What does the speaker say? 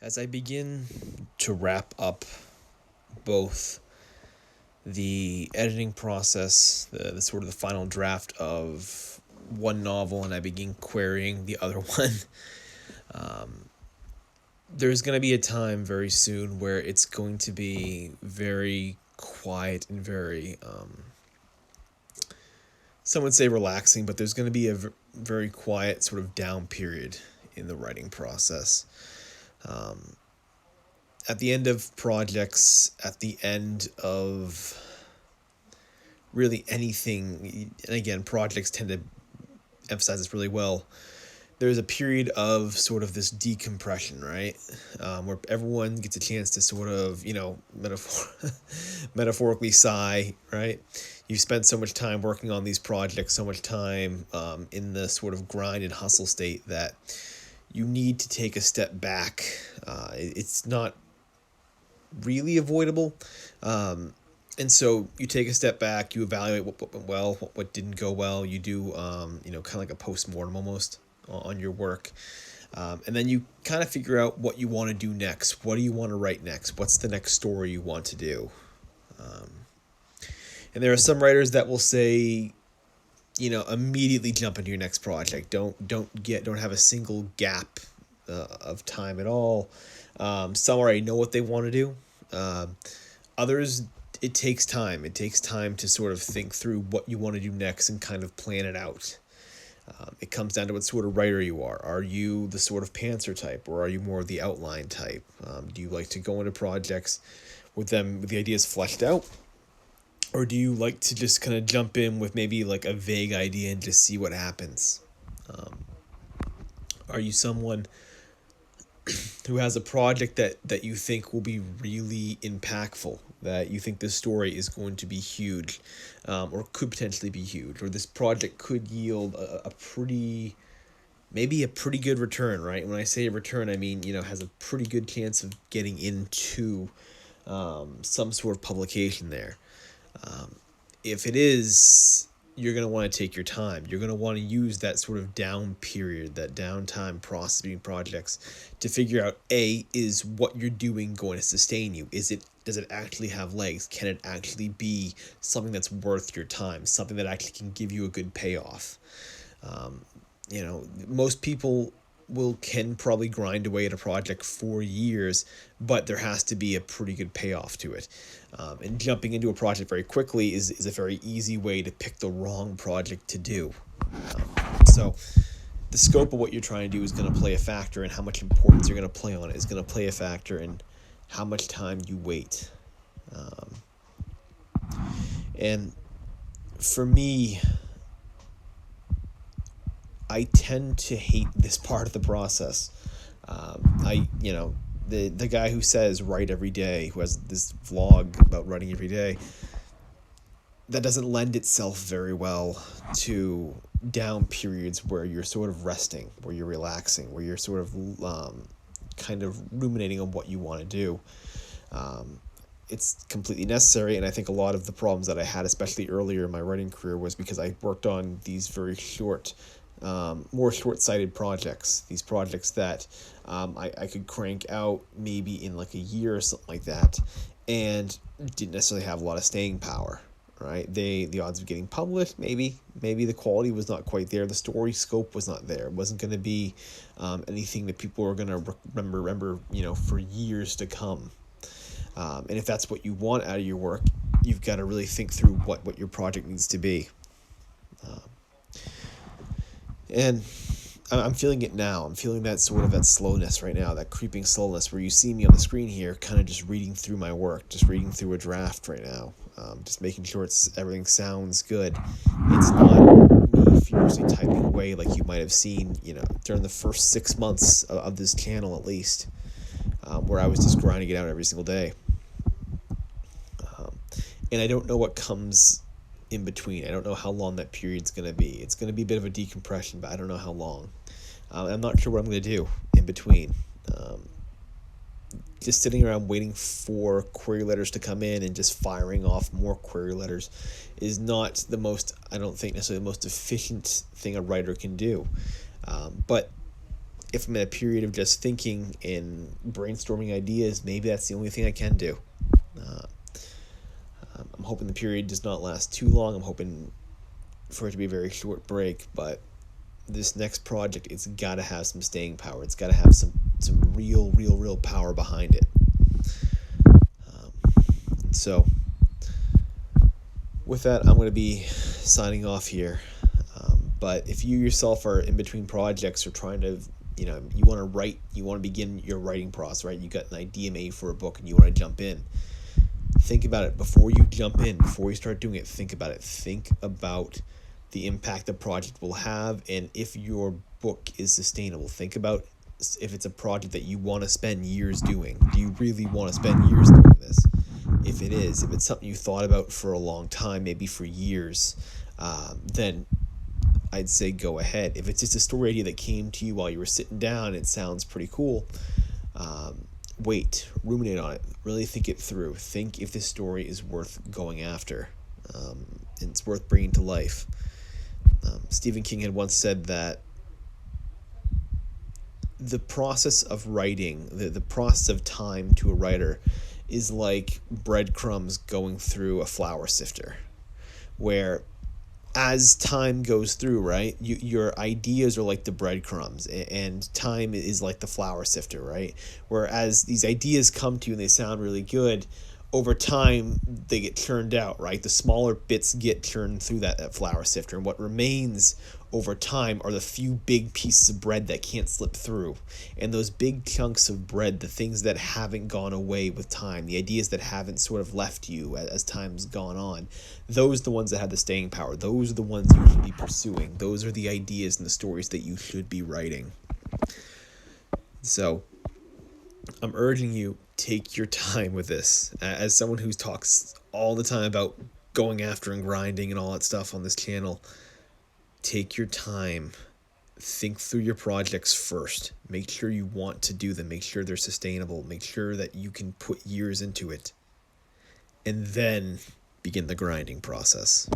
As I begin to wrap up both the editing process, the sort of the final draft of one novel, and I begin querying the other one, there's going to be a time very soon where it's going to be very quiet and very, some would say relaxing, but there's going to be a very quiet sort of down period in the writing process. At the end of projects, at the end of really anything, and again, projects tend to emphasize this really well. There's a period of sort of this decompression, right? Where everyone gets a chance to sort of, metaphorically sigh, right? You've spent so much time working on these projects, so much time in the sort of grind and hustle state that you need to take a step back. It's not really avoidable. And so you take a step back, you evaluate what went well, what didn't go well. You do, kind of like a post-mortem almost on your work. And then you kind of figure out what you want to do next. What do you want to write next? What's the next story you want to do? And there are some writers that will say, immediately jump into your next project. Don't have a single gap of time at all. Some already know what they want to do. Others, it takes time. It takes time to sort of think through what you want to do next and kind of plan it out. It comes down to what sort of writer you are. Are you the sort of pantser type, or are you more of the outline type? Do you like to go into projects with the ideas fleshed out? Or do you like to just kind of jump in with maybe like a vague idea and just see what happens? Are you someone who has a project that you think will be really impactful, that you think this story is going to be huge, or could potentially be huge, or this project could yield a pretty, maybe a pretty good return, right? When I say a return, I mean, has a pretty good chance of getting into some sort of publication there. If it is, you're going to want to take your time. You're going to want to use that sort of down period, that downtime process between projects to figure out, A, is what you're doing going to sustain you? Does it actually have legs? Can it actually be something that's worth your time? Something that actually can give you a good payoff? Most people can probably grind away at a project for years, but there has to be a pretty good payoff to it. And jumping into a project very quickly is a very easy way to pick the wrong project to do. So the scope of what you're trying to do is going to play a factor in how much importance you're going to play on it, is going to play a factor in how much time you wait. And for me, I tend to hate this part of the process. The guy who says write every day, who has this vlog about writing every day, that doesn't lend itself very well to down periods where you're sort of resting, where you're relaxing, where you're sort of kind of ruminating on what you want to do. It's completely necessary, and I think a lot of the problems that I had, especially earlier in my writing career, was because I worked on these very more short-sighted projects. These projects that I could crank out maybe in like a year or something like that, and didn't necessarily have a lot of staying power. Right? The odds of getting published, maybe the quality was not quite there. The story scope was not there. It wasn't going to be anything that people were going to remember, for years to come. And if that's what you want out of your work, you've got to really think through what your project needs to be. And I'm feeling it now. I'm feeling that sort of that slowness right now, that creeping slowness where you see me on the screen here kind of just reading through my work, just reading through a draft right now, just making sure everything sounds good. It's not me furiously typing away like you might have seen, during the first 6 months of this channel at least, where I was just grinding it out every single day. And I don't know what comes in between. I don't know how long that period's going to be. It's going to be a bit of a decompression, but I don't know how long. I'm not sure what I'm going to do in between. Just sitting around waiting for query letters to come in and just firing off more query letters is not I don't think necessarily the most efficient thing a writer can do. But if I'm in a period of just thinking and brainstorming ideas, maybe that's the only thing I can do. Uh, I'm hoping the period does not last too long. I'm hoping for it to be a very short break, but this next project, it's got to have some staying power. It's got to have some real power behind it. So with that, I'm going to be signing off here. But if you yourself are in between projects or trying to, you want to write, you want to begin your writing process, right? You got an idea made for a book and you want to jump in. Think about it before you jump in, before you start doing it. Think about it. Think about the impact the project will have, and if your book is sustainable. Think about if it's a project that you want to spend years doing. Do you really want to spend years doing this? If it is, if it's something you thought about for a long time, maybe for years, then I'd say go ahead. If it's just a story idea that came to you while you were sitting down and it sounds pretty cool, wait, ruminate on it, really think it through. Think if this story is worth going after, and it's worth bringing to life. Stephen King had once said that the process of writing, the process of time to a writer is like breadcrumbs going through a flour sifter, where as time goes through, right, your ideas are like the breadcrumbs, and time is like the flour sifter, right? Whereas these ideas come to you and they sound really good, over time they get churned out, right? The smaller bits get churned through that flour sifter, and what remains over time are the few big pieces of bread that can't slip through. And those big chunks of bread, the things that haven't gone away with time, the ideas that haven't sort of left you as time's gone on, those are the ones that have the staying power. Those are the ones you should be pursuing. Those are the ideas and the stories that you should be writing. So I'm urging you, take your time with this. As someone who talks all the time about going after and grinding and all that stuff on this channel, take your time. Think through your projects first. Make sure you want to do them. Make sure they're sustainable. Make sure that you can put years into it. And then begin the grinding process.